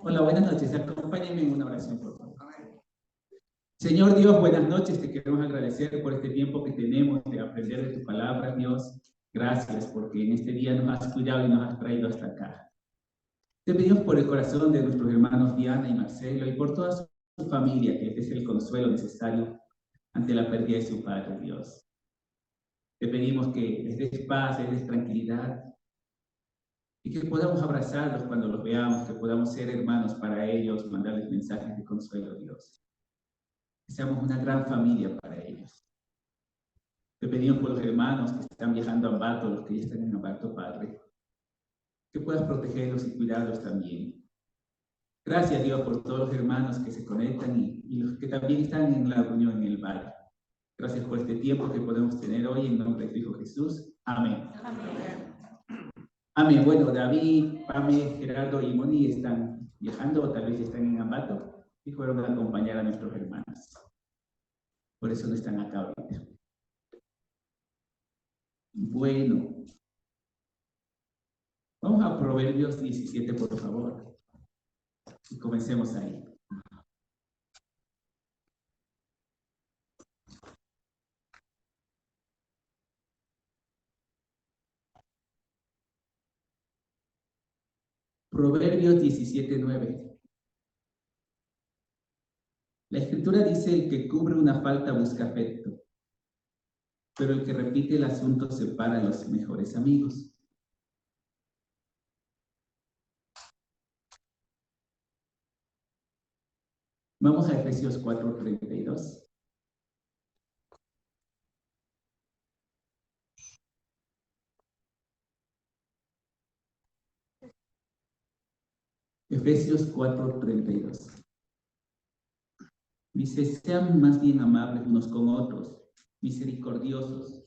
Hola, buenas noches. Acompáñenme en una oración, por favor. Señor Dios, buenas noches. Te queremos agradecer por este tiempo que tenemos de aprender de tu palabra, Dios. Gracias porque en este día nos has cuidado y nos has traído hasta acá. Te pedimos por el corazón de nuestros hermanos Diana y Marcelo y por toda su familia, que es el consuelo necesario ante la pérdida de su padre, Dios. Te pedimos que les des paz, les des tranquilidad y que podamos abrazarlos cuando los veamos, que podamos ser hermanos para ellos, mandarles mensajes de consuelo, Dios. Que seamos una gran familia para ellos. Te pedimos por los hermanos que están viajando a Ambato, los que ya están en Ambato, Padre, que puedas protegerlos y cuidarlos también. Gracias, Dios, por todos los hermanos que se conectan y los que también están en la reunión en el bar. Gracias por este tiempo que podemos tener hoy en nombre de tu Hijo Jesús. Amén. Amén. Amén. Bueno, David, Pame, Gerardo y Moni están viajando o tal vez están en Ambato y fueron a acompañar a nuestros hermanos. Por eso no están acá ahorita. Bueno, vamos a Proverbios 17, por favor. Y comencemos ahí. Proverbios 17:9. La escritura dice: el que cubre una falta busca afecto, pero el que repite el asunto separa a los mejores amigos. Vamos a Efesios 4:32. Efesios 4:32. Dice: sean más bien amables unos con otros, misericordiosos,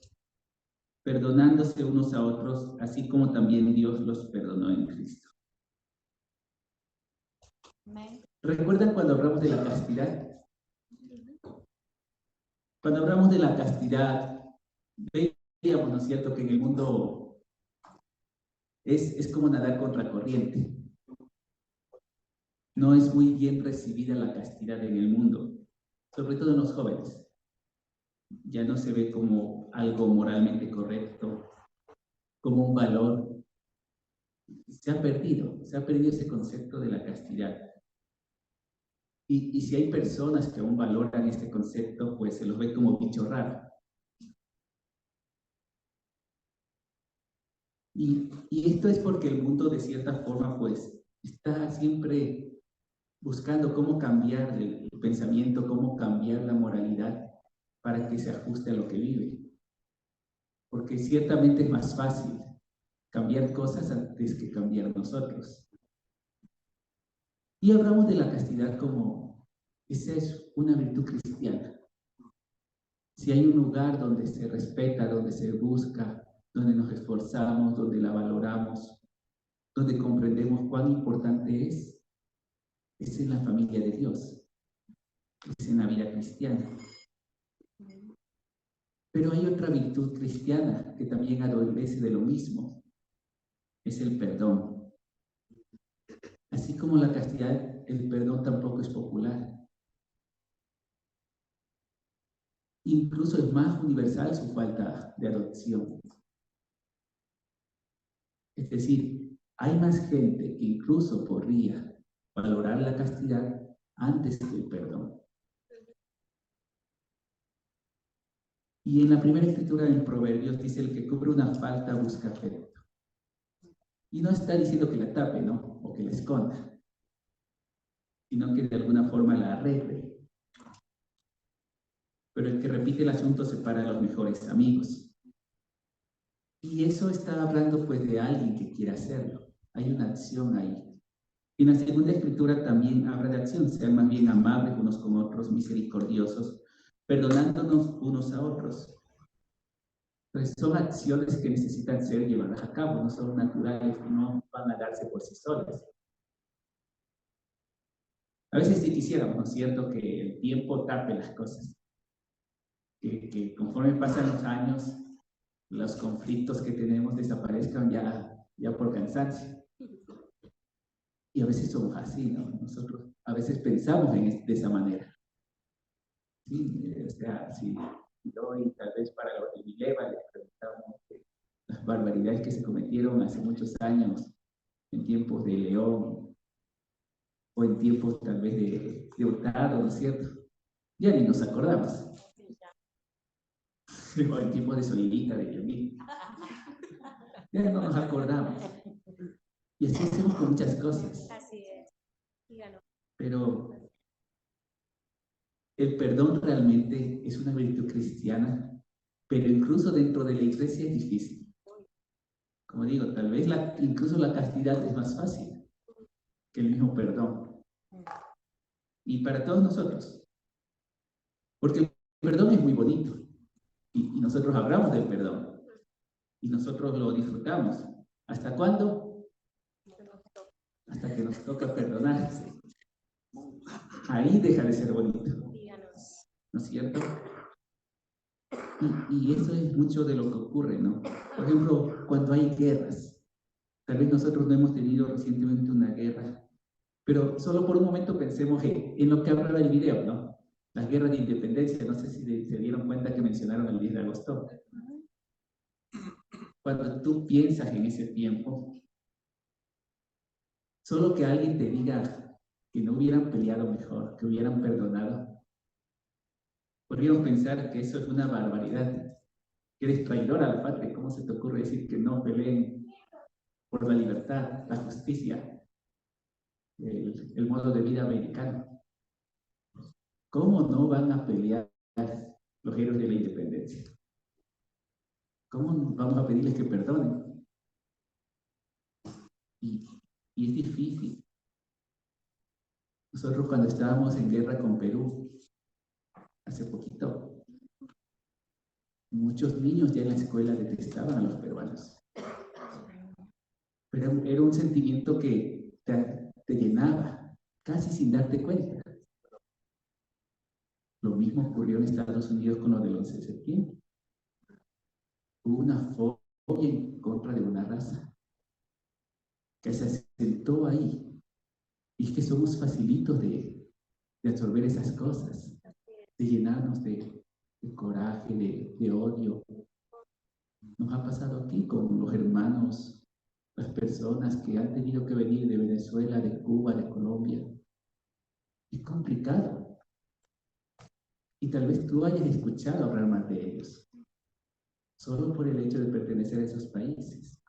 perdonándose unos a otros, así como también Dios los perdonó en Cristo. ¿Recuerdan cuando hablamos de la castidad? Cuando hablamos de la castidad, veíamos, ¿no es cierto?, que en el mundo es como nadar contra corriente. No es muy bien recibida la castidad en el mundo, sobre todo en los jóvenes. Ya no se ve como algo moralmente correcto, como un valor. Se ha perdido ese concepto de la castidad. Y si hay personas que aún valoran este concepto, pues se los ve como bicho raro. Y esto es porque el mundo, de cierta forma, pues está siempre buscando cómo cambiar el pensamiento, cómo cambiar la moralidad para que se ajuste a lo que vive. Porque ciertamente es más fácil cambiar cosas antes que cambiar nosotros. Y hablamos de la castidad como esa es una virtud cristiana. Si hay un lugar donde se respeta, donde se busca, donde nos esforzamos, donde la valoramos, donde comprendemos cuán importante es en la familia de Dios, es en la vida cristiana. Pero hay otra virtud cristiana que también adolece de lo mismo, es el perdón. Así como la castidad, el perdón tampoco es popular. Incluso es más universal su falta de adopción. Es decir, hay más gente que incluso podría valorar la castidad antes que el perdón. Y en la primera escritura del Proverbios dice: el que cubre una falta busca afecto. Y no está diciendo que la tape, ¿no? O que la esconda, sino que de alguna forma la arregle. Pero el que repite el asunto separa a los mejores amigos. Y eso está hablando pues de alguien que quiere hacerlo. Hay una acción ahí. Y en la segunda escritura también habla de acción: sean más bien amables unos con otros, misericordiosos, perdonándonos unos a otros. Pues son acciones que necesitan ser llevadas a cabo, no son naturales, no van a darse por sí solas. A veces sí quisiéramos, ¿no es cierto?, que el tiempo tape las cosas. Que conforme pasan los años, los conflictos que tenemos desaparezcan ya por cansancio. Y a veces somos así, ¿no? Nosotros a veces pensamos de esa manera. Sí, o sea, si hoy tal vez para los de Vileva les preguntamos las barbaridades que se cometieron hace muchos años, en tiempos de León, o en tiempos tal vez de Hurtado, ¿no es cierto? Ya ni nos acordamos. O en tiempos de Solita, de Yomí. Ya no nos acordamos. Y así hacemos con muchas cosas. Así es. Dígalo. Pero el perdón realmente es una virtud cristiana, pero incluso dentro de la iglesia es difícil. Como digo, tal vez incluso la castidad es más fácil que el mismo perdón. Y para todos nosotros. Porque el perdón es muy bonito. Y nosotros hablamos del perdón. Y nosotros lo disfrutamos. ¿Hasta cuándo? Hasta que nos toca perdonar. Ahí deja de ser bonito. ¿No es cierto? Y eso es mucho de lo que ocurre, ¿no? Por ejemplo, cuando hay guerras. Tal vez nosotros no hemos tenido recientemente una guerra, pero solo por un momento pensemos en lo que hablaba el video, ¿no? Las guerras de independencia, no sé si se dieron cuenta que mencionaron el 10 de agosto. Cuando tú piensas en ese tiempo, solo que alguien te diga que no hubieran peleado mejor, que hubieran perdonado, podríamos pensar que eso es una barbaridad, que eres traidor a la patria. ¿Cómo se te ocurre decir que no peleen por la libertad, la justicia, el modo de vida americano? ¿Cómo no van a pelear los héroes de la independencia? ¿Cómo vamos a pedirles que perdonen? Y es difícil. Nosotros cuando estábamos en guerra con Perú, hace poquito, muchos niños ya en la escuela detestaban a los peruanos. Pero era un sentimiento que te llenaba, casi sin darte cuenta. Lo mismo ocurrió en Estados Unidos con lo del 11 de septiembre. Hubo una fobia en contra de una raza que se asentó ahí. Y es que somos facilitos de absorber esas cosas, de llenarnos de coraje, de odio. Nos ha pasado aquí con los hermanos, las personas que han tenido que venir de Venezuela, de Cuba, de Colombia. Es complicado. Y tal vez tú hayas escuchado hablar más de ellos, solo por el hecho de pertenecer a esos países.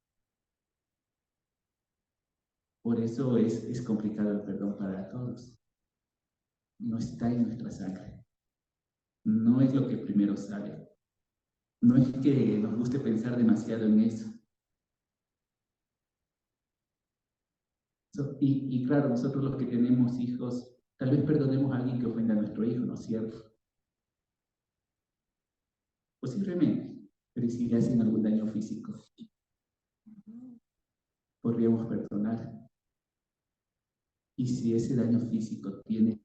Por eso es complicado el perdón para todos. No está en nuestra sangre. No es lo que primero sale. No es que nos guste pensar demasiado en eso. Y claro, nosotros los que tenemos hijos, tal vez perdonemos a alguien que ofenda a nuestro hijo, ¿no es cierto? Posiblemente, pero si le hacen algún daño físico, podríamos perdonar. Y si ese daño físico tiene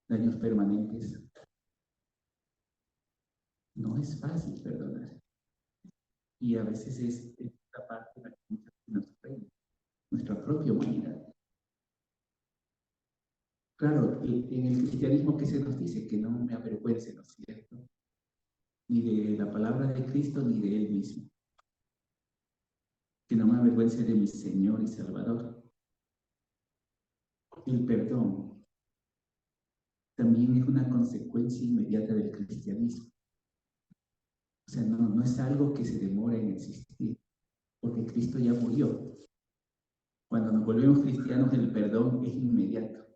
daños permanentes, no es fácil perdonar. Y a veces es esta parte la que nos frena, nuestra propia humanidad. Claro, en el cristianismo que se nos dice que no me avergüence, ¿no es cierto? Ni de la palabra de Cristo ni de Él mismo. Que no me avergüence de mi Señor y Salvador. El perdón también es una consecuencia inmediata del cristianismo. O sea, no es algo que se demora en existir, porque Cristo ya murió. Cuando nos volvemos cristianos, el perdón es inmediato.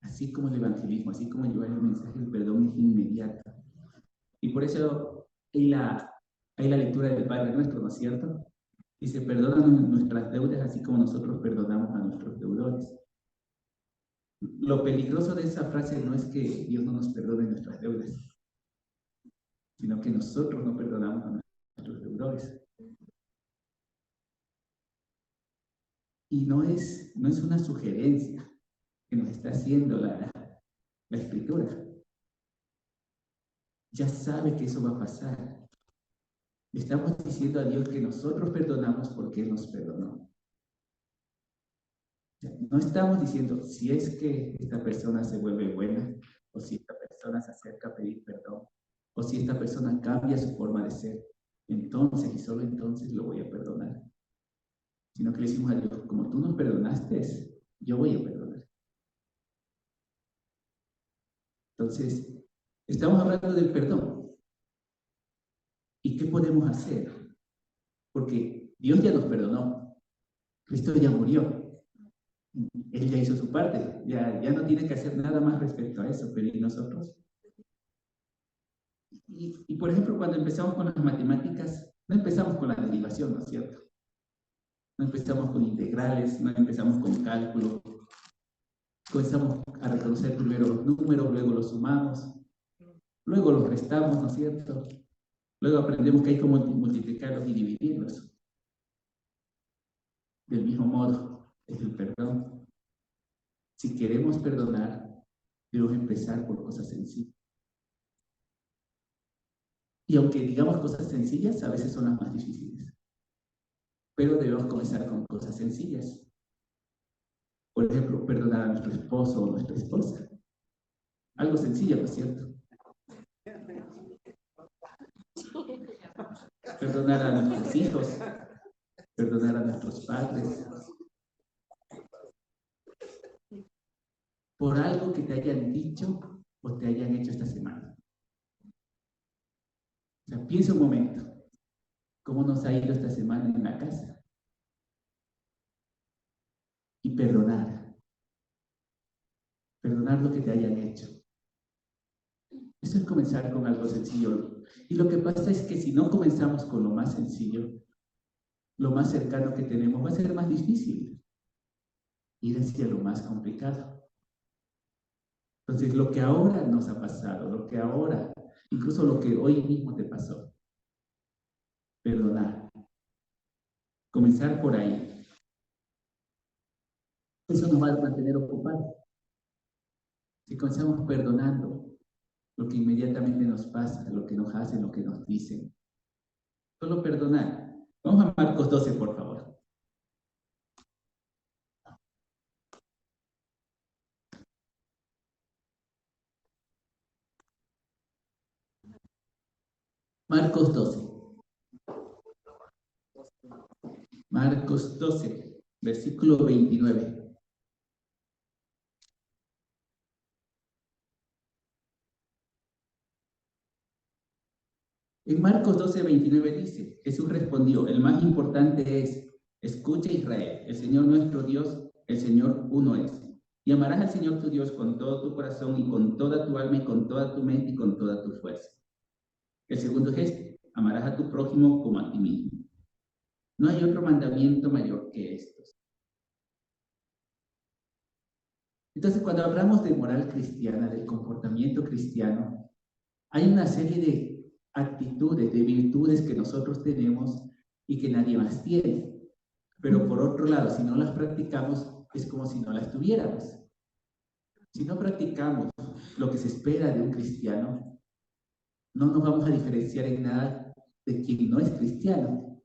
Así como el evangelismo, así como llevar el mensaje, el perdón es inmediato. Y por eso hay la lectura del Padre Nuestro, ¿no es cierto? Dice, perdónanos nuestras deudas así como nosotros perdonamos a nuestros deudores. Lo peligroso de esa frase no es que Dios no nos perdone nuestras deudas, sino que nosotros no perdonamos a nuestros deudores. Y no es una sugerencia que nos está haciendo la Escritura. Ya sabe que eso va a pasar. Le estamos diciendo a Dios que nosotros perdonamos porque Él nos perdonó. No estamos diciendo si es que esta persona se vuelve buena, o si esta persona se acerca a pedir perdón, o si esta persona cambia su forma de ser, entonces y solo entonces lo voy a perdonar. Sino que le decimos a Dios, como tú nos perdonaste, yo voy a perdonar. Entonces, estamos hablando del perdón. ¿Y qué podemos hacer? Porque Dios ya nos perdonó. Cristo ya murió. Él ya hizo su parte. Ya no tiene que hacer nada más respecto a eso, pero ¿y nosotros? Y por ejemplo, cuando empezamos con las matemáticas, no empezamos con la derivación, ¿no es cierto? No empezamos con integrales, no empezamos con cálculo. Comenzamos a reconocer primero los números, luego los sumamos, luego los restamos, ¿no es cierto? Luego aprendemos que hay que multiplicarlos y dividirlos. Del mismo modo, es el perdón. Si queremos perdonar, debemos empezar por cosas sencillas. Y aunque digamos cosas sencillas, a veces son las más difíciles. Pero debemos comenzar con cosas sencillas. Por ejemplo, perdonar a nuestro esposo o nuestra esposa. Algo sencillo, ¿no es cierto? Perdonar a nuestros hijos, perdonar a nuestros padres. Por algo que te hayan dicho o te hayan hecho esta semana. O sea, piensa un momento. ¿Cómo nos ha ido esta semana en la casa? Y perdonar. Perdonar lo que te hayan hecho. Eso es comenzar con algo sencillo. Y lo que pasa es que si no comenzamos con lo más sencillo, lo más cercano que tenemos va a ser más difícil ir hacia lo más complicado. Entonces, lo que ahora nos ha pasado, lo que ahora, incluso lo que hoy mismo te pasó, perdonar. Comenzar por ahí. Eso nos va a mantener ocupados. Si comenzamos perdonando lo que inmediatamente nos pasa, lo que nos hacen, lo que nos dicen. Solo perdonar. Vamos a Marcos 12, por favor. Marcos 12. Marcos 12, versículo 29. En Marcos 12, 29 dice, Jesús respondió, el más importante es, escucha Israel, el Señor nuestro Dios, el Señor uno es. Y amarás al Señor tu Dios con todo tu corazón y con toda tu alma y con toda tu mente y con toda tu fuerza. El segundo es este, amarás a tu prójimo como a ti mismo. No hay otro mandamiento mayor que estos. Entonces, cuando hablamos de moral cristiana, del comportamiento cristiano, hay una serie de actitudes, de virtudes que nosotros tenemos y que nadie más tiene. Pero por otro lado, si no las practicamos, es como si no las tuviéramos. Si no practicamos lo que se espera de un cristiano, no nos vamos a diferenciar en nada de quien no es cristiano.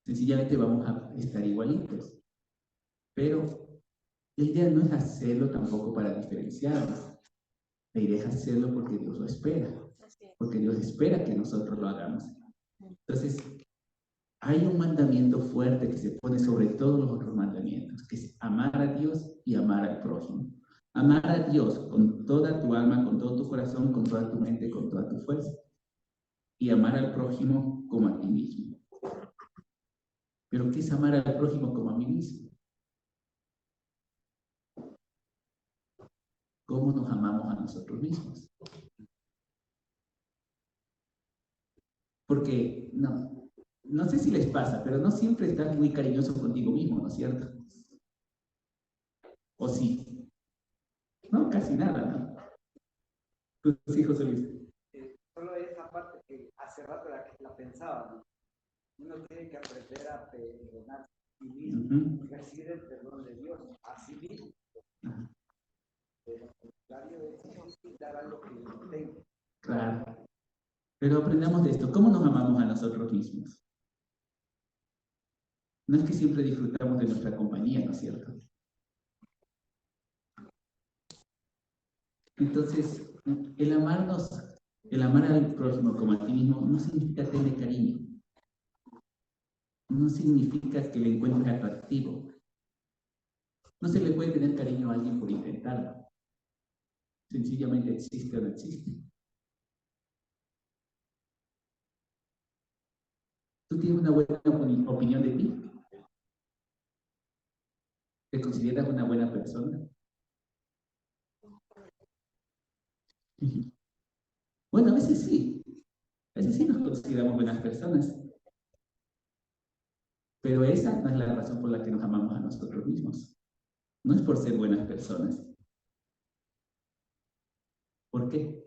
Sencillamente vamos a estar igualitos. Pero la idea no es hacerlo tampoco para diferenciarnos. La idea es hacerlo porque Dios lo espera. Porque Dios espera que nosotros lo hagamos. Entonces, hay un mandamiento fuerte que se pone sobre todos los otros mandamientos, que es amar a Dios y amar al prójimo. Amar a Dios con toda tu alma, con todo tu corazón, con toda tu mente, con toda tu fuerza. Y amar al prójimo como a ti mismo. ¿Pero qué es amar al prójimo como a mí mismo? ¿Cómo nos amamos a nosotros mismos? Porque no sé si les pasa, pero no siempre estás muy cariñoso contigo mismo, ¿no es cierto? ¿O sí? No, casi nada, ¿no? Tus hijos, Luis. Solo esa parte que hace rato la pensaba, ¿no? Uno tiene que aprender a perdonar a sí mismo, recibir el perdón de Dios a sí mismo. De lo contrario es difícil dar algo que no tengo. Claro. Pero aprendamos de esto. ¿Cómo nos amamos a nosotros mismos? No es que siempre disfrutamos de nuestra compañía, ¿no es cierto? Entonces, el amarnos, el amar al prójimo como a ti mismo, no significa tener cariño. No significa que le encuentres atractivo. No se le puede tener cariño a alguien por intentarlo. Sencillamente existe o no existe. ¿Tú tienes una buena opinión de ti? ¿Te consideras una buena persona? Bueno, a veces sí. A veces sí nos consideramos buenas personas. Pero esa no es la razón por la que nos amamos a nosotros mismos. No es por ser buenas personas. ¿Por qué?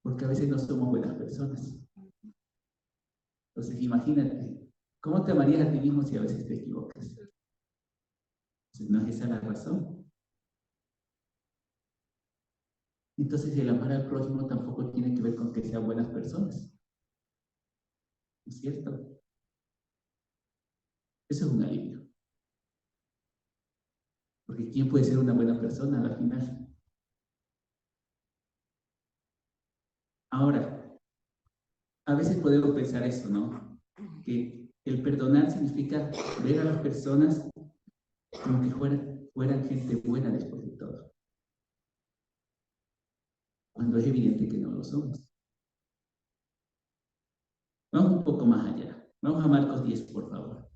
Porque a veces no somos buenas personas. Entonces, imagínate, ¿cómo te amarías a ti mismo si a veces te equivocas? Entonces, ¿no es esa la razón? Entonces, el amar al prójimo tampoco tiene que ver con que sean buenas personas. ¿No es cierto? Eso es un alivio. Porque ¿quién puede ser una buena persona al final? Ahora, a veces podemos pensar eso, ¿no? Que el perdonar significa ver a las personas como que fueran gente buena después de todo. Cuando es evidente que no lo somos. Vamos un poco más allá. Vamos a Marcos 10, por favor.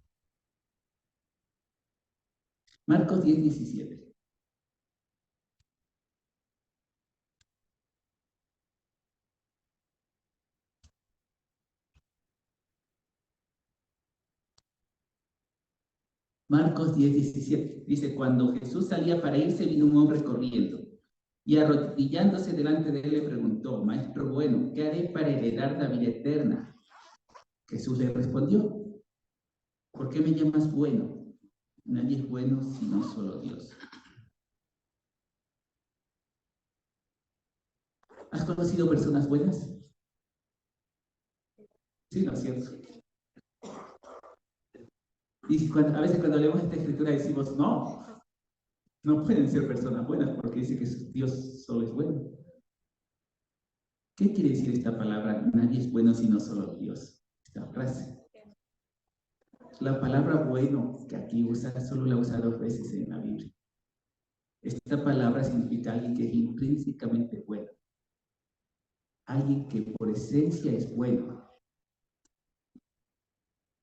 Marcos 10, 17. Marcos 10, 17. Dice, cuando Jesús salía para irse, vino un hombre corriendo. Y arrodillándose delante de él le preguntó, Maestro bueno, ¿qué haré para heredar la vida eterna? Jesús le respondió, ¿por qué me llamas bueno? Nadie es bueno sino solo Dios. ¿Has conocido personas buenas? Sí, ¿no es cierto? Y a veces cuando leemos esta escritura decimos, no pueden ser personas buenas porque dice que Dios solo es bueno. ¿Qué quiere decir esta palabra? Nadie es bueno sino solo Dios. Esta frase. La palabra bueno que aquí usa, solo la usa 2 veces en la Biblia. Esta palabra significa alguien que es intrínsecamente bueno. Alguien que por esencia es bueno.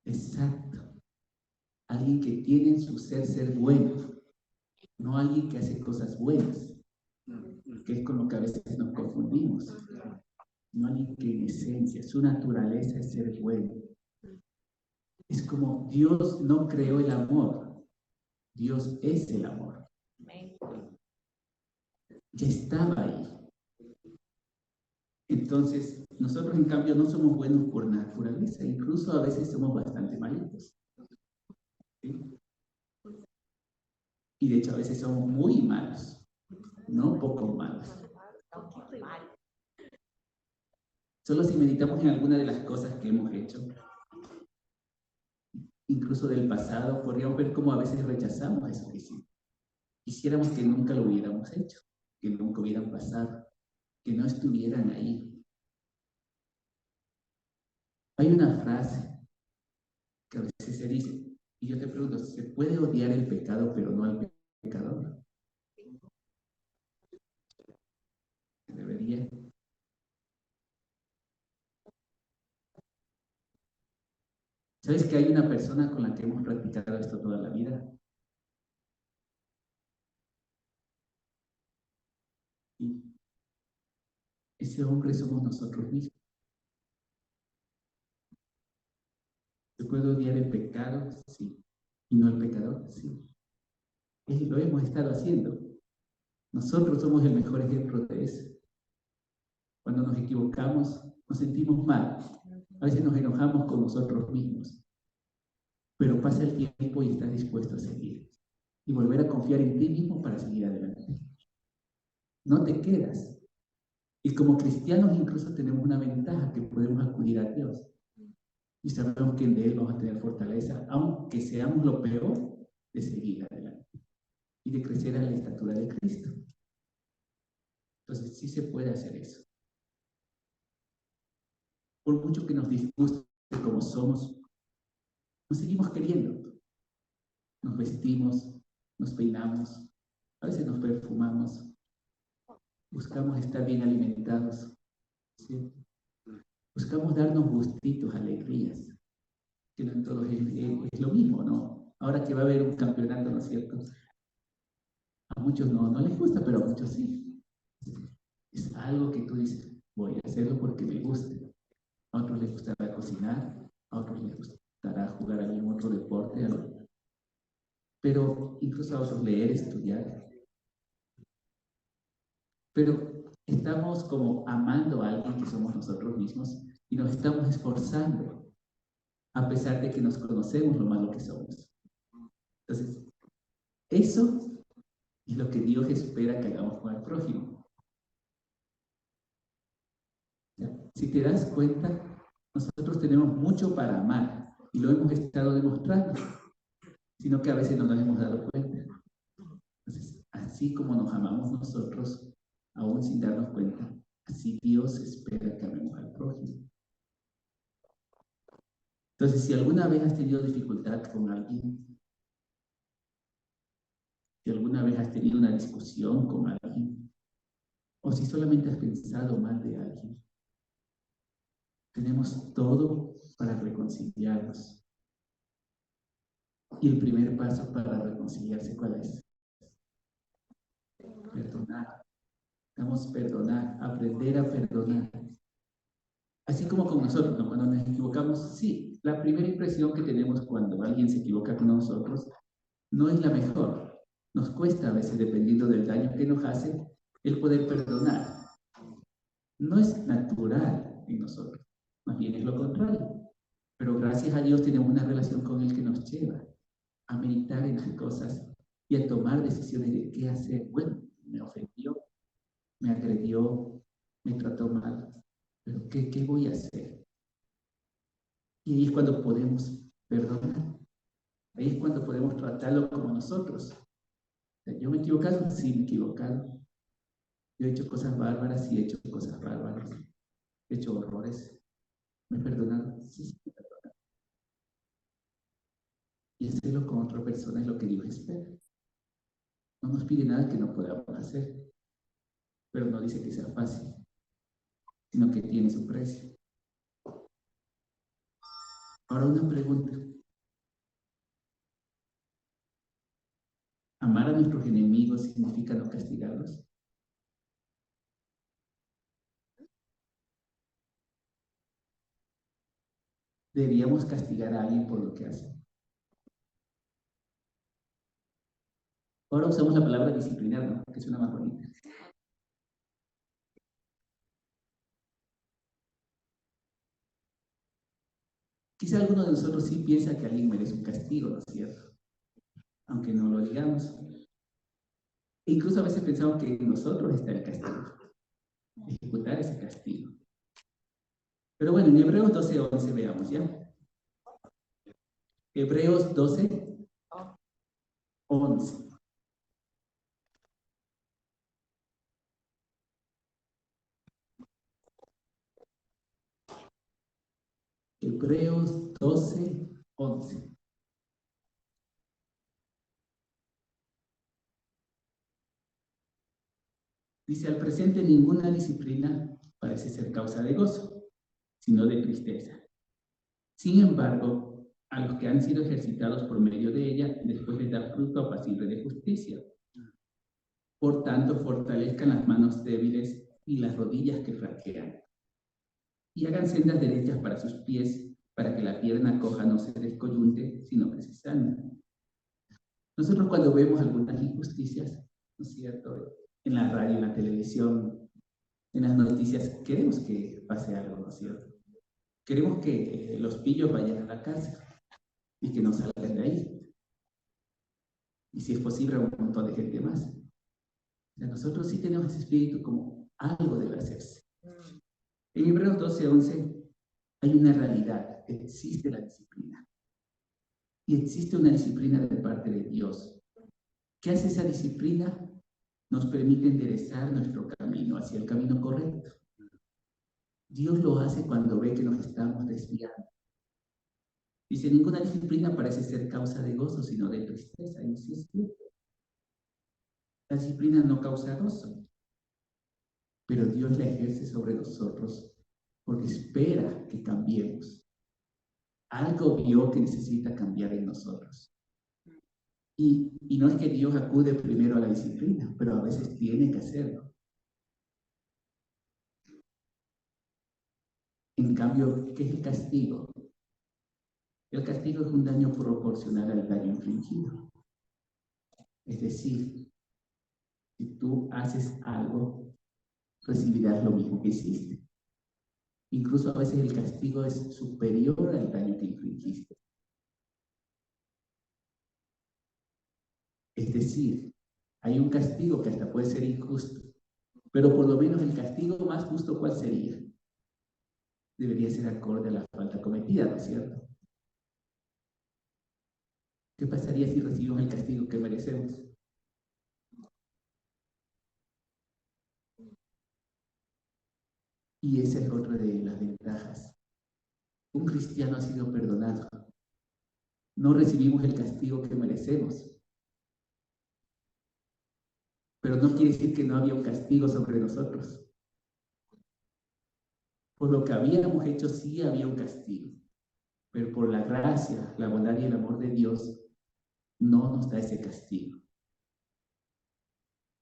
Exacto. Alguien que tiene en su ser bueno. No alguien que hace cosas buenas. Que es con lo que a veces nos confundimos. No alguien que en esencia, su naturaleza es ser bueno. Es como Dios no creó el amor. Dios es el amor. Ya estaba ahí. Entonces, nosotros en cambio no somos buenos por naturaleza, incluso a veces somos bastante malitos. ¿Sí? Y de hecho a veces somos muy malos, no poco malos. Solo si meditamos en alguna de las cosas que hemos hecho, incluso del pasado, podríamos ver cómo a veces rechazamos eso que hicimos. Quisiéramos que nunca lo hubiéramos hecho, que nunca hubieran pasado, que no estuvieran ahí. Hay una frase que a veces se dice, y yo te pregunto, ¿se puede odiar el pecado pero no al pecador? Debería. ¿Sabes que hay una persona con la que hemos practicado esto toda la vida? Y ese hombre somos nosotros mismos. ¿Se puede odiar el pecado? Sí. ¿Y no el pecador? Sí. Y lo hemos estado haciendo. Nosotros somos el mejor ejemplo de eso. Cuando nos equivocamos, nos sentimos mal. A veces nos enojamos con nosotros mismos. Pero pasa el tiempo y estás dispuesto a seguir. Y volver a confiar en ti mismo para seguir adelante. No te quedas. Y como cristianos incluso tenemos una ventaja que podemos acudir a Dios. Y sabemos que de Él vamos a tener fortaleza, aunque seamos lo peor, de seguir adelante. Y de crecer a la estatura de Cristo. Entonces, sí se puede hacer eso. Por mucho que nos disguste como somos, nos seguimos queriendo. Nos vestimos, nos peinamos, a veces nos perfumamos, buscamos estar bien alimentados, ¿sí? Buscamos darnos gustitos, alegrías, que no en todos es lo mismo, ¿no? Ahora que va a haber un campeonato, ¿no es cierto? A muchos no les gusta, pero a muchos sí. Es algo que tú dices, voy a hacerlo porque me gusta. A otros les gustará cocinar, a otros les gustará jugar algún otro deporte, pero incluso a otros leer, estudiar. Pero estamos como amando a alguien que somos nosotros mismos y nos estamos esforzando a pesar de que nos conocemos lo malo que somos. Entonces, eso es lo que Dios espera que hagamos con el prójimo. Si te das cuenta, nosotros tenemos mucho para amar y lo hemos estado demostrando, sino que a veces no nos hemos dado cuenta. Entonces, así como nos amamos nosotros, aún sin darnos cuenta, así Dios espera que amemos al prójimo. Entonces, si alguna vez has tenido dificultad con alguien, si alguna vez has tenido una discusión con alguien, o si solamente has pensado mal de alguien, tenemos todo para reconciliarnos. Y el primer paso para reconciliarse, ¿cuál es? Perdonar. Vamos a perdonar, aprender a perdonar. Así como con nosotros, ¿no? Cuando nos equivocamos, sí, la primera impresión que tenemos cuando alguien se equivoca con nosotros no es la mejor. Nos cuesta a veces, dependiendo del daño que nos hace, el poder perdonar. No es natural en nosotros, más bien es lo contrario. Pero gracias a Dios tenemos una relación con Él que nos lleva a meditar en las cosas y a tomar decisiones de qué hacer. Bueno, me ofendió, me agredió, me trató mal, pero ¿qué voy a hacer? Y ahí es cuando podemos perdonar. Ahí es cuando podemos tratarlo como nosotros. ¿Yo me he equivocado? Sí, me he equivocado. Yo he hecho cosas bárbaras, sí he hecho cosas bárbaras. He hecho horrores. ¿Me he perdonado? Sí, sí, me he perdonado. Y hacerlo con otra persona es lo que Dios espera. No nos pide nada que no podamos hacer, pero no dice que sea fácil, sino que tiene su precio. Ahora una pregunta. ¿Amar a nuestros enemigos significa no castigarlos? ¿Deberíamos castigar a alguien por lo que hace? Ahora usamos la palabra disciplinar, ¿no? Que suena más bonita. Quizá alguno de nosotros sí piensa que alguien merece un castigo, ¿no es cierto? Aunque no lo digamos. E incluso a veces pensamos que en nosotros está el castigo. Ejecutar ese castigo. Pero bueno, en Hebreos 12:11 veamos, ¿ya? Hebreos 12:11. Hebreos 12:11. Dice, al presente ninguna disciplina parece ser causa de gozo, sino de tristeza. Sin embargo, a los que han sido ejercitados por medio de ella, después les da fruto apacible de justicia. Por tanto, fortalezcan las manos débiles y las rodillas que flaquean. Y hagan sendas derechas para sus pies, para que la pierna coja no se descoyunte, sino que se sane. Nosotros cuando vemos algunas injusticias, ¿no es cierto?, en la radio, en la televisión, en las noticias, queremos que pase algo, ¿no es cierto? Queremos que los pillos vayan a la cárcel y que no salgan de ahí. Y si es posible, a un montón de gente más. O sea, nosotros sí tenemos ese espíritu como algo debe hacerse. En Hebreos 12:11 hay una realidad, existe la disciplina. Y existe una disciplina de parte de Dios. ¿Qué hace esa disciplina? nos permite enderezar nuestro camino hacia el camino correcto. Dios lo hace cuando ve que nos estamos desviando. Dice, ninguna disciplina parece ser causa de gozo, sino de tristeza. Y sí es cierto. La disciplina no causa gozo, pero Dios la ejerce sobre nosotros porque espera que cambiemos. Algo vio que necesita cambiar en nosotros. Y no es que Dios acude primero a la disciplina, pero a veces tiene que hacerlo. En cambio, ¿qué es el castigo? El castigo es un daño proporcional al daño infligido. Es decir, si tú haces algo, recibirás lo mismo que hiciste. Incluso a veces el castigo es superior al daño que infligiste. Es decir, hay un castigo que hasta puede ser injusto, pero por lo menos el castigo más justo, ¿cuál sería? Debería ser acorde a la falta cometida, ¿no es cierto? ¿Qué pasaría si recibimos el castigo que merecemos? Y esa es otra de las ventajas. Un cristiano ha sido perdonado. No recibimos el castigo que merecemos. Pero no quiere decir que no había un castigo sobre nosotros. Por lo que habíamos hecho, sí había un castigo. Pero por la gracia, la bondad y el amor de Dios, no nos da ese castigo.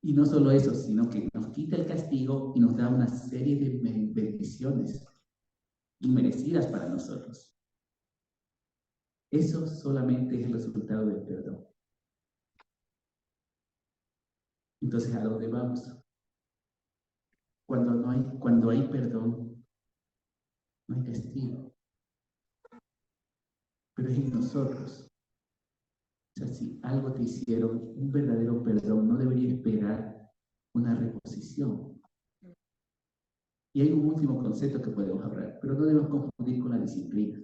Y no solo eso, sino que nos quita el castigo y nos da una serie de bendiciones inmerecidas para nosotros. Eso solamente es el resultado del perdón. Entonces, ¿a dónde vamos? Cuando hay perdón, no hay castigo. Pero es en nosotros. O sea, si algo te hicieron, un verdadero perdón no debería esperar una reposición. Y hay un último concepto que podemos hablar, pero no debemos confundir con la disciplina.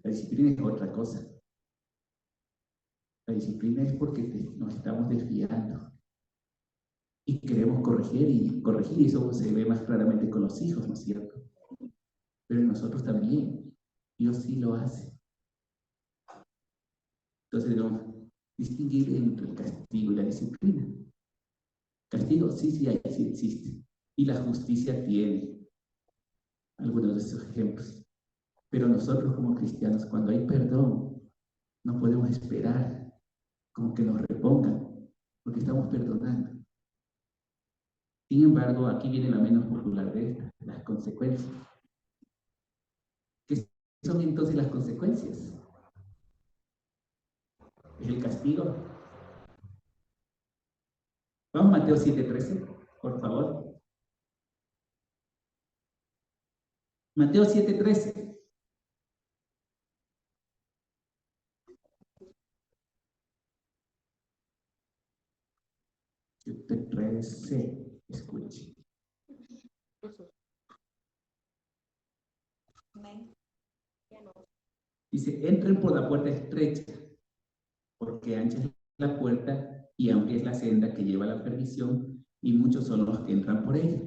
La disciplina es otra cosa. La disciplina es porque nos estamos desviando. Y queremos corregir, y eso se ve más claramente con los hijos, ¿no es cierto? Pero en nosotros también. Dios sí lo hace. Entonces debemos distinguir entre el castigo y la disciplina. Castigo, sí, sí existe. Y la justicia tiene algunos de esos ejemplos. Pero nosotros como cristianos, cuando hay perdón, no podemos esperar como que nos repongan, porque estamos perdonando. Sin embargo, aquí viene la menos popular de estas, las consecuencias. ¿Qué son entonces las consecuencias? ¿Es el castigo? Vamos a Mateo 7:13, por favor. Mateo 7:13. Escuche. Dice, entren por la puerta estrecha, porque ancha es la puerta y amplia es la senda que lleva a la perdición, y muchos son los que entran por ella.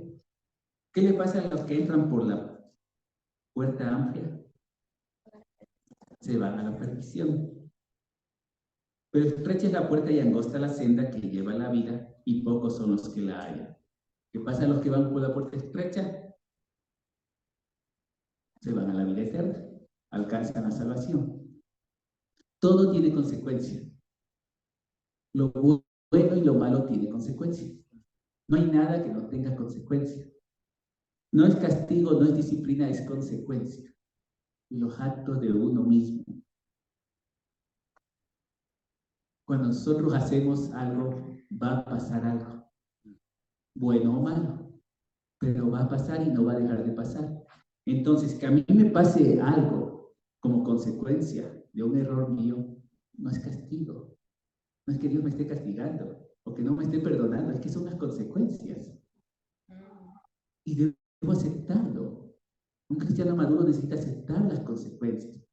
¿Qué le pasa a los que entran por la puerta amplia? Se van a la perdición. Pero estrecha es la puerta y angosta la senda que lleva a la vida, y pocos son los que la hallan. ¿Qué pasa a los que van por la puerta estrecha? Se van a la vida eterna, alcanzan la salvación. Todo tiene consecuencia. Lo bueno y lo malo tiene consecuencia. No hay nada que no tenga consecuencia. No es castigo, no es disciplina, es consecuencia. Los actos de uno mismo. Cuando nosotros hacemos algo, va a pasar algo. Bueno o malo. Pero va a pasar y no va a dejar de pasar. Entonces, que a mí me pase algo como consecuencia de un error mío, no es castigo. No es que Dios me esté castigando o que no me esté perdonando, es que son las consecuencias. Y debo aceptarlo. Un cristiano maduro necesita aceptar las consecuencias.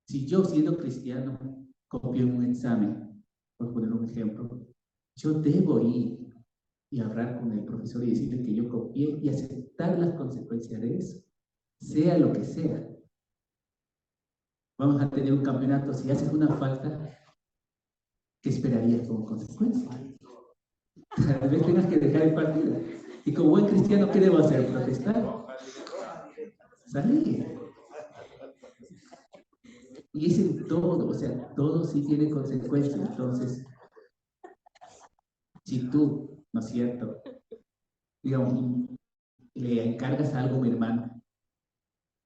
Si yo, siendo cristiano, copio en un examen, por poner un ejemplo, yo debo ir y hablar con el profesor y decirle que yo copié y aceptar las consecuencias de eso, sea lo que sea. Vamos a tener un campeonato, si haces una falta, ¿qué esperarías como consecuencia? Tal vez tengas que dejar el partido. Y como buen cristiano, ¿qué debo hacer? ¿Protestar? Salir. Y es en todo, o sea, todo sí tiene consecuencias. Entonces, si tú, ¿no es cierto?, digamos, le encargas algo a mi hermano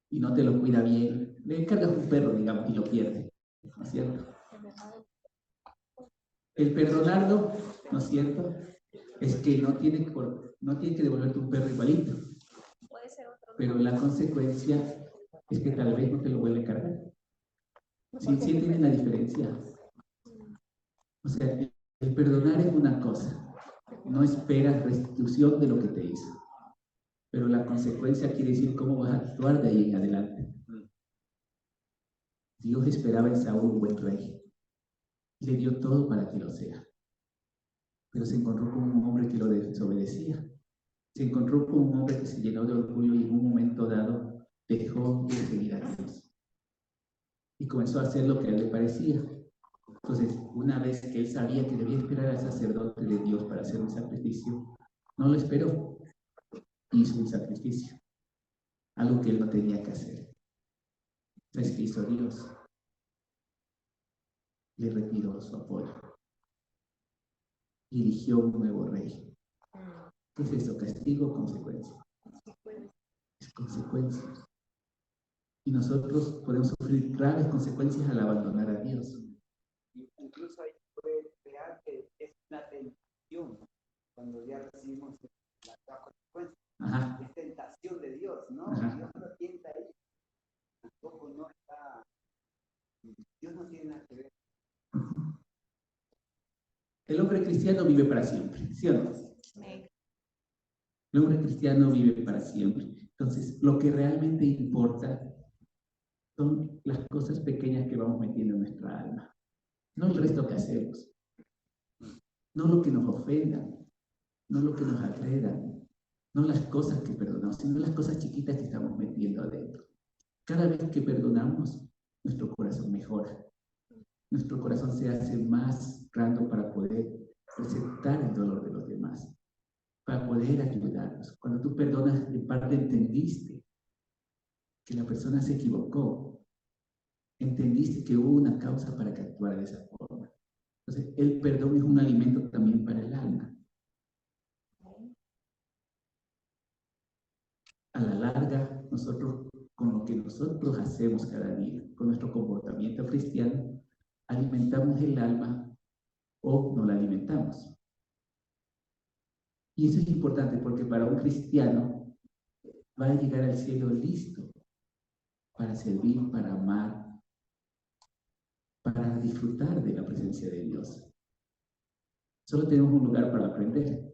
y no te lo cuida bien, le encargas un perro, digamos, y lo pierde, ¿no es cierto? El perdonarlo, ¿no es cierto?, es que no tiene que devolverte un perro igualito. Pero la consecuencia es que tal vez no te lo vuelve a cargar. ¿Sí entienden la diferencia? O sea, el perdonar es una cosa. No esperas restitución de lo que te hizo. Pero la consecuencia quiere decir cómo vas a actuar de ahí en adelante. Dios esperaba en Saúl un buen rey. Le dio todo para que lo sea. Pero se encontró con un hombre que lo desobedecía. Se encontró con un hombre que se llenó de orgullo y en un momento dado dejó de seguir a Dios. Y comenzó a hacer lo que a él le parecía. Entonces, una vez que él sabía que debía esperar al sacerdote de Dios para hacer un sacrificio, no lo esperó. Hizo un sacrificio. Algo que él no tenía que hacer. Entonces, ¿qué hizo Dios? Le retiró su apoyo. Y eligió un nuevo rey. ¿Qué es eso? ¿Castigo o consecuencia? Es consecuencia. Y nosotros podemos sufrir graves consecuencias al abandonar a Dios. Incluso ahí puede crear que es una tentación cuando ya recibimos la consecuencia. Ajá. Es tentación de Dios, ¿no? Ajá. Dios no tienta ahí. Tampoco no está. Dios no tiene nada que ver. El hombre cristiano vive para siempre, ¿sí o no? El hombre cristiano vive para siempre. Entonces, lo que realmente importa son las cosas pequeñas que vamos metiendo en nuestra alma. No el resto que hacemos. No lo que nos ofenda. No lo que nos agreda. No las cosas que perdonamos, sino las cosas chiquitas que estamos metiendo adentro. Cada vez que perdonamos, nuestro corazón mejora. Nuestro corazón se hace más blando para poder aceptar el dolor de los demás, para poder ayudarlos. Cuando tú perdonas, en parte entendiste que la persona se equivocó, entendiste que hubo una causa para que actuara de esa forma. Entonces, el perdón es un alimento también para el alma. A la larga, nosotros, con lo que nosotros hacemos cada día, con nuestro comportamiento cristiano, alimentamos el alma o no la alimentamos. Y eso es importante porque para un cristiano va a llegar al cielo listo para servir, para amar, para disfrutar de la presencia de Dios. Solo tenemos un lugar para aprender.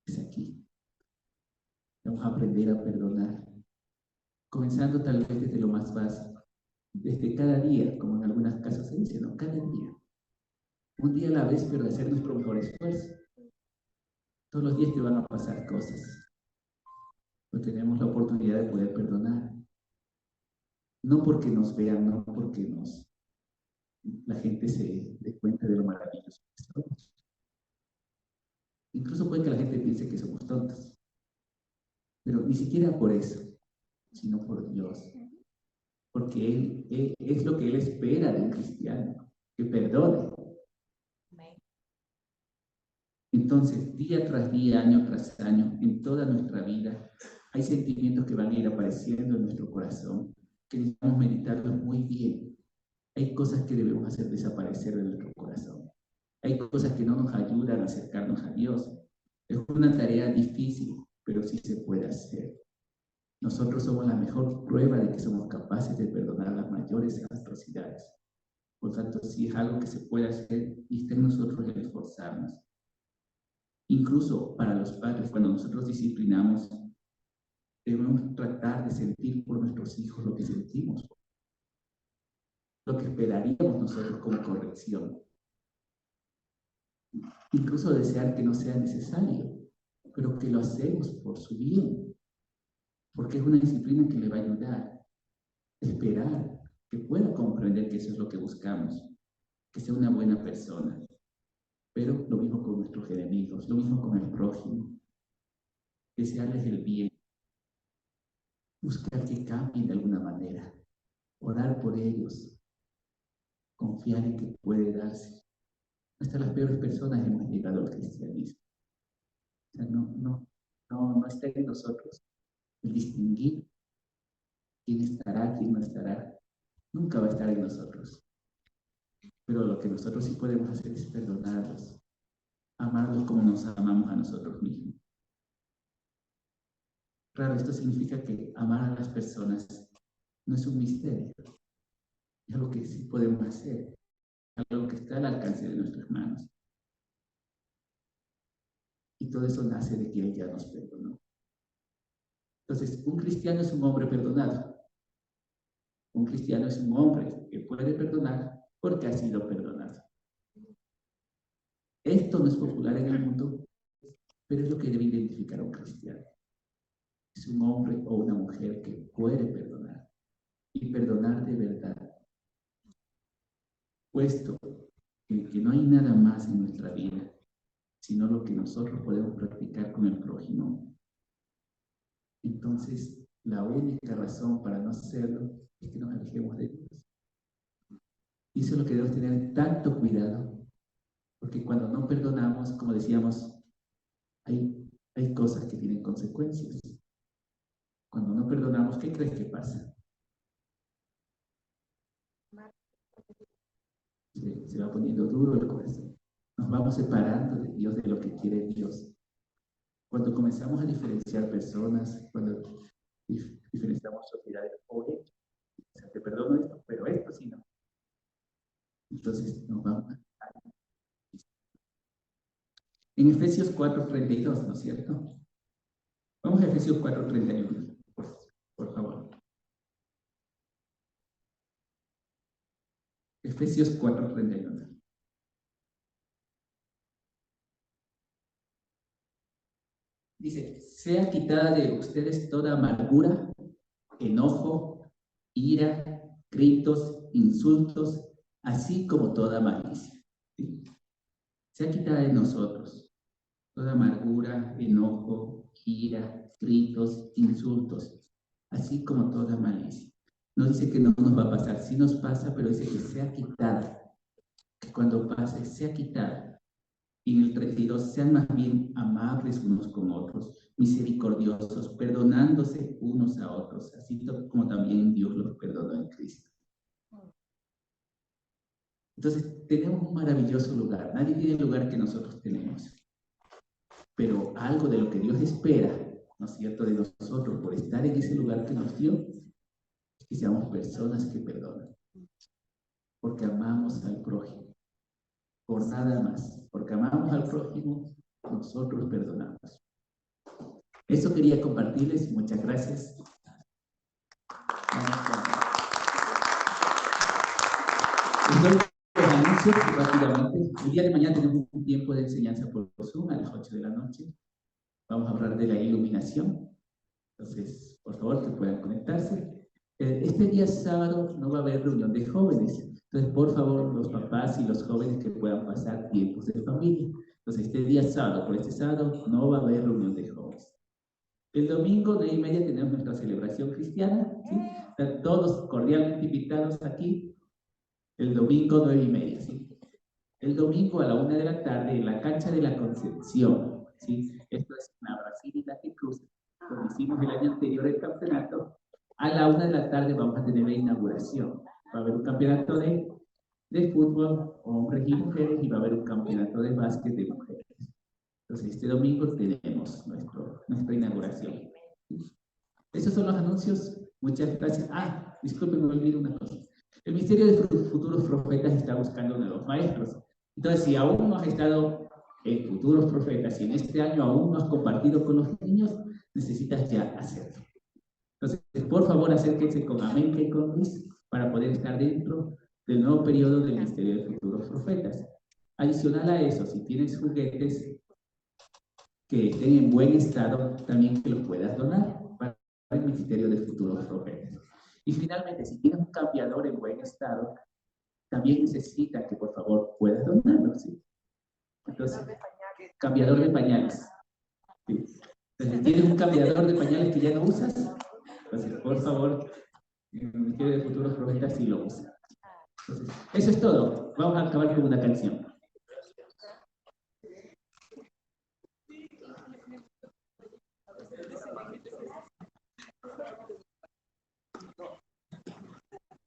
Es aquí. Vamos a aprender a perdonar. Comenzando tal vez desde lo más básico. Desde cada día, como en algunos casos se dice, ¿no? Cada día. Un día a la vez, pero hacer nuestro mejor esfuerzo. Todos los días te van a pasar cosas. Pero tenemos la oportunidad de poder perdonar. No porque nos vean, no porque la gente se dé cuenta de lo maravilloso que somos. Incluso puede que la gente piense que somos tontos. Pero ni siquiera por eso, sino por Dios. Porque él es lo que Él espera de un cristiano, que perdone. Entonces, día tras día, año tras año, en toda nuestra vida, hay sentimientos que van a ir apareciendo en nuestro corazón, que necesitamos meditarlos muy bien. Hay cosas que debemos hacer desaparecer de nuestro corazón. Hay cosas que no nos ayudan a acercarnos a Dios. Es una tarea difícil, pero sí se puede hacer. Nosotros somos la mejor prueba de que somos capaces de perdonar las mayores atrocidades. Por tanto, sí es algo que se puede hacer y está en nosotros el esforzarnos. Incluso para los padres, cuando nosotros disciplinamos, debemos tratar de sentir por nuestros hijos lo que sentimos, lo que esperaríamos nosotros como corrección. incluso desear que no sea necesario, pero que lo hacemos por su bien, porque es una disciplina que le va a ayudar, esperar, que pueda comprender que eso es lo que buscamos, que sea una buena persona. Pero lo mismo con nuestros enemigos, lo mismo con el prójimo, desearles el bien, buscar que cambien de alguna manera, orar por ellos, confiar en que puede darse. Hasta las peores personas hemos llegado al cristianismo. O sea, no está en nosotros el distinguir quién estará, quién no estará. Nunca va a estar en nosotros. Pero lo que nosotros sí podemos hacer es perdonarlos, amarlos como nos amamos a nosotros mismos. Claro, esto significa que amar a las personas no es un misterio, es algo que sí podemos hacer, algo que está al alcance de nuestras manos. Y todo eso nace de que Él ya nos perdonó. Entonces, un cristiano es un hombre perdonado. Un cristiano es un hombre que puede perdonar porque ha sido perdonado. Esto no es popular en el mundo, pero es lo que debe identificar a un cristiano. Es un hombre o una mujer que puede perdonar y perdonar de verdad. Puesto que no hay nada más en nuestra vida, sino lo que nosotros podemos practicar con el prójimo. Entonces, la única razón para no hacerlo es que nos alejemos de Dios. Y eso es lo que debemos tener tanto cuidado, porque cuando no perdonamos, como decíamos, hay cosas que tienen consecuencias. Cuando no perdonamos, ¿qué crees que pasa? Se va poniendo duro el corazón. Nos vamos separando de Dios, de lo que quiere Dios. Cuando comenzamos a diferenciar personas, cuando diferenciamos sociedades, oye, o sea, te perdono esto, pero esto sí no. Entonces nos vamos a... En Efesios 4:32, ¿no es cierto? Vamos a Efesios 4:31, por favor. Efesios 4:31. Dice, sea quitada de ustedes toda amargura, enojo, ira, gritos, insultos, así como toda malicia. ¿Sí? Sea quitada de nosotros toda amargura, enojo, ira, gritos, insultos, así como toda malicia. No dice que no nos va a pasar, sí nos pasa, pero dice que sea quitada, que cuando pase sea quitada. Y en el 32, sean más bien amables unos con otros, misericordiosos, perdonándose unos a otros, así como también Dios los perdonó en Cristo. Entonces, tenemos un maravilloso lugar. Nadie tiene el lugar que nosotros tenemos. Pero algo de lo que Dios espera, ¿no es cierto?, de nosotros por estar en ese lugar que nos dio, es que seamos personas que perdonan. Porque amamos al prójimo. Por nada más. Porque amamos al prójimo, nosotros perdonamos. Eso quería compartirles. Muchas gracias. Les doy los anuncios rápidamente. El día de mañana tenemos un tiempo de enseñanza por Zoom a las 8 de la noche. Vamos a hablar de la iluminación. Entonces, por favor, que puedan conectarse. Este día sábado no va a haber reunión de jóvenes. Entonces, por favor, los papás y los jóvenes que puedan pasar tiempos de familia. Entonces, este día sábado, por este sábado, no va a haber reunión de jóvenes. El domingo, 9:30, tenemos nuestra celebración cristiana. ¿Sí? Están todos cordialmente invitados aquí. El domingo, 9:30. ¿Sí? El domingo a la 1 de la tarde, en la cancha de la Concepción. ¿Sí? Esto es en la Brasil y la Cruz, donde hicimos el año anterior el campeonato. A la 1 de la tarde vamos a tener la inauguración. Va a haber un campeonato de fútbol, hombres y mujeres, y va a haber un campeonato de básquet de mujeres. Entonces, este domingo tenemos nuestra inauguración. Esos son los anuncios. Muchas gracias. Disculpen, me olvidé una cosa. El Ministerio de Futuros Profetas está buscando nuevos maestros. Entonces, si aún no has estado en Futuros Profetas y en este año aún no has compartido con los niños, necesitas ya hacerlo. Entonces, por favor, acérquense con América y con Luis para poder estar dentro del nuevo periodo del Ministerio de Futuros Profetas. Adicional a eso, si tienes juguetes que estén en buen estado, también que los puedas donar para el Ministerio de Futuros Profetas. Y finalmente, si tienes un cambiador en buen estado, también necesita que por favor puedas donarlo, ¿sí? Entonces, cambiador de pañales. ¿Sí? Entonces, si tienes un cambiador de pañales que ya no usas, entonces, por favor, en el Ministerio de Futuros Profetas sí lo usa. Entonces, eso es todo. Vamos a acabar con una canción.